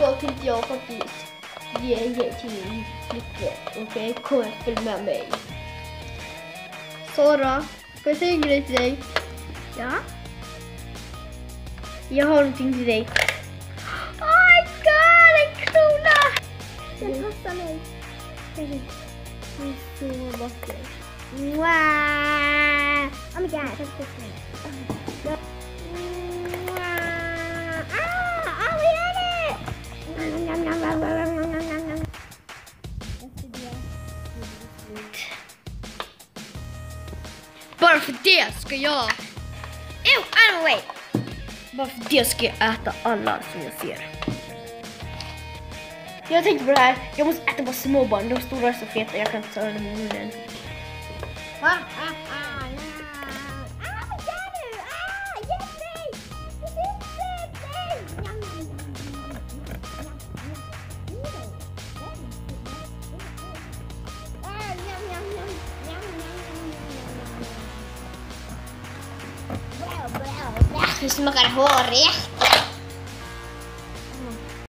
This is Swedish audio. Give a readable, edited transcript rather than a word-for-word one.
idag tänkte jag faktiskt ge en grej till min flickvän. Okej, kom och följ med mig. Sara, får jag säga en grej till dig? Ja. Jag har någonting till dig. Oh my god, en krona! Det passar mig. Det är så vackert. Wow! Oh my god, that's good. Vi gör det! Bara för det ska jag... Anyway. Bara för det ska jag äta alla som jag ser. Jag tänkte på det här. Jag måste äta bara små barn. De stora är så feta. Jag kan inte ta dem i munnen. Det smakar hårigt.